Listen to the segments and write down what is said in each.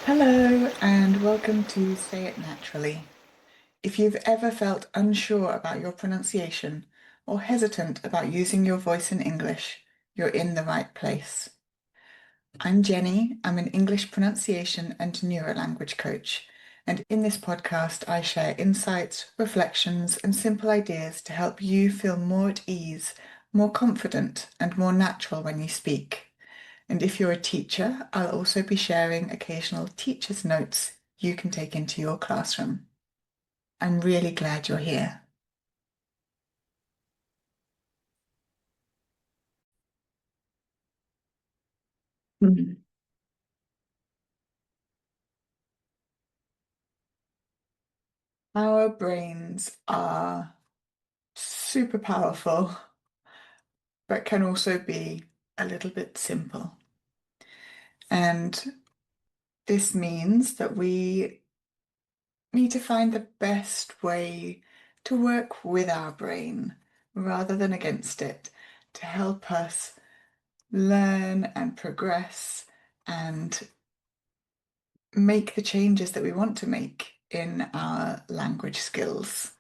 Hello, and welcome to Say It Naturally. If you've ever felt unsure about your pronunciation or hesitant about using your voice in English, you're in the right place. I'm Jenny. I'm an English pronunciation and neurolanguage coach. And in this podcast, I share insights, reflections, and simple ideas to help you feel more at ease, more confident, and more natural when you speak. And if you're a teacher, I'll also be sharing occasional teacher's notes you can take into your classroom. I'm really glad you're here. Mhm. Our brains are super powerful, but can also be a little bit simple. And this means that we need to find the best way to work with our brain rather than against it to help us learn and progress and make the changes that we want to make in our language skills.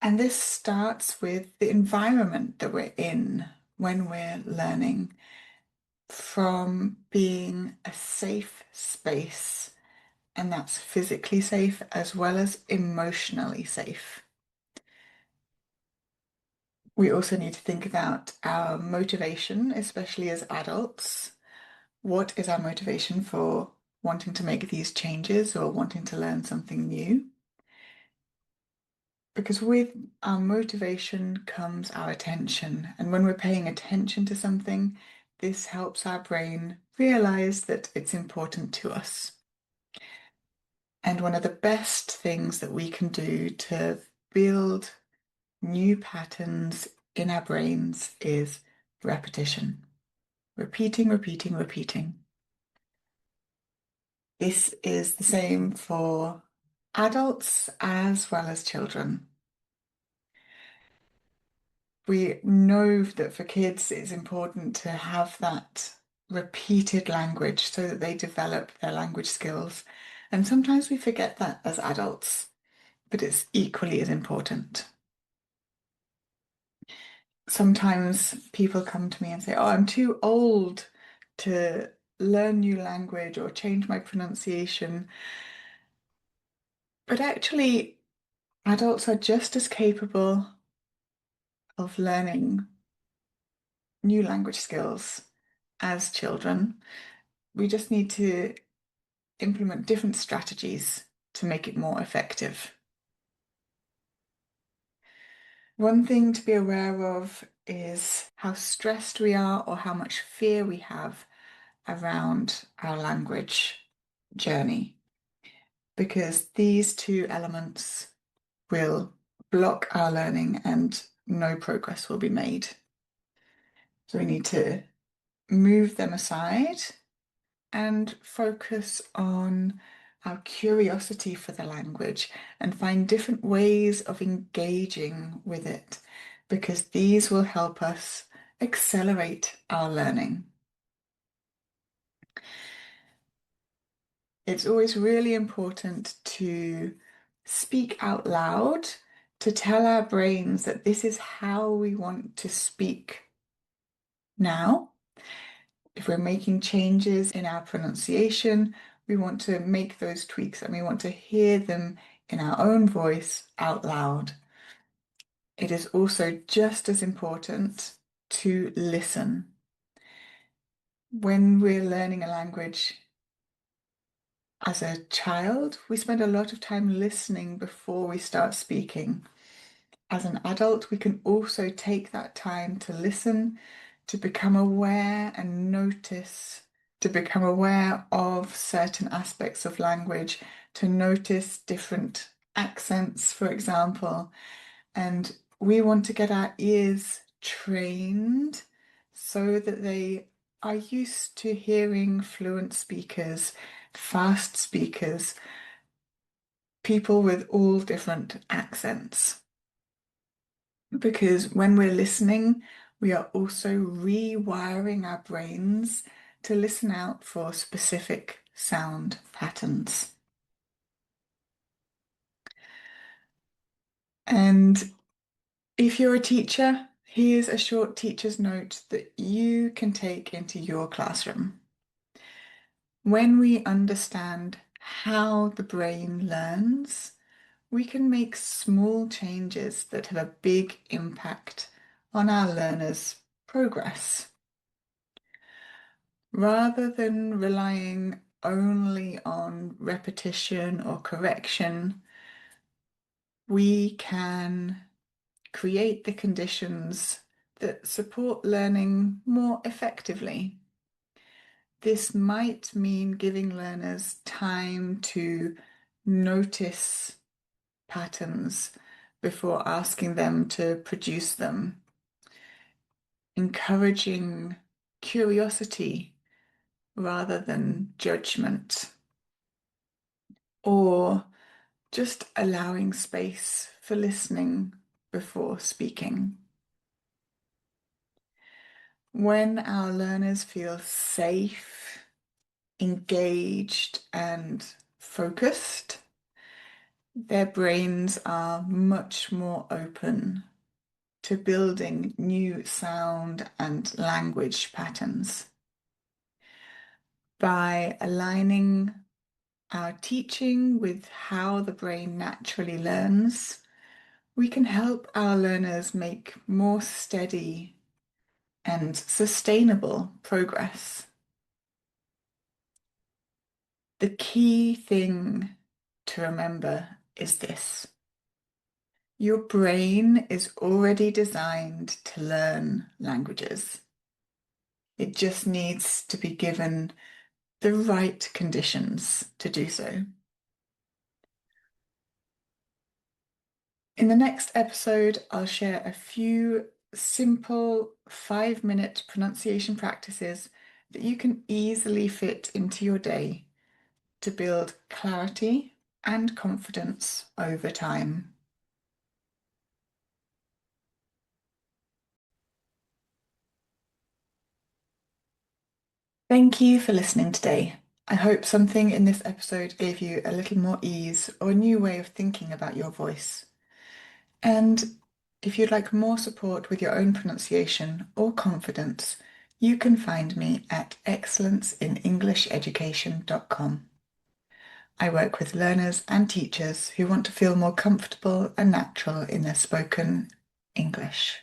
And this starts with the environment that we're in when we're learning, from being a safe space, and that's physically safe as well as emotionally safe. We also need to think about our motivation, especially as adults. What is our motivation for wanting to make these changes or wanting to learn something new? Because with our motivation comes our attention. And when we're paying attention to something, this helps our brain realize that it's important to us. And one of the best things that we can do to build new patterns in our brains is repetition. Repeating, repeating, repeating. This is the same for adults as well as children. We know that for kids, it's important to have that repeated language so that they develop their language skills. And sometimes we forget that as adults, but it's equally as important. Sometimes people come to me and say, "Oh, I'm too old to learn new language or change my pronunciation." But actually, adults are just as capable of learning new language skills as children. We just need to implement different strategies to make it more effective. One thing to be aware of is how stressed we are or how much fear we have around our language journey, because these two elements will block our learning and no progress will be made. So we need to move them aside and focus on our curiosity for the language and find different ways of engaging with it, because these will help us accelerate our learning. It's always really important to speak out loud to tell our brains that this is how we want to speak now. If we're making changes in our pronunciation, we want to make those tweaks and we want to hear them in our own voice out loud. It is also just as important to listen. When we're learning a language as a child, we spend a lot of time listening before we start speaking. As an adult, we can also take that time to listen, to become aware and notice, to become aware of certain aspects of language, to notice different accents, for example. And we want to get our ears trained so that they are used to hearing fluent speakers, fast speakers, people with all different accents. Because when we're listening, we are also rewiring our brains to listen out for specific sound patterns. And if you're a teacher, here's a short teacher's note that you can take into your classroom. When we understand how the brain learns, we can make small changes that have a big impact on our learners' progress. Rather than relying only on repetition or correction, we can create the conditions that support learning more effectively. This might mean giving learners time to notice patterns before asking them to produce them, encouraging curiosity rather than judgment, or just allowing space for listening before speaking. When our learners feel safe, engaged, and focused, their brains are much more open to building new sound and language patterns. By aligning our teaching with how the brain naturally learns, we can help our learners make more steady and sustainable progress. The key thing to remember is this: your brain is already designed to learn languages. It just needs to be given the right conditions to do so. In the next episode, I'll share a few simple 5-minute pronunciation practices that you can easily fit into your day to build clarity and confidence over time. Thank you for listening today. I hope something in this episode gave you a little more ease or a new way of thinking about your voice. And if you'd like more support with your own pronunciation or confidence, you can find me at excellenceinenglisheducation.com. I work with learners and teachers who want to feel more comfortable and natural in their spoken English.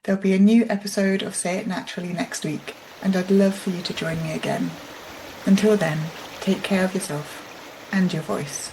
There'll be a new episode of Say It Naturally next week, and I'd love for you to join me again. Until then, take care of yourself and your voice.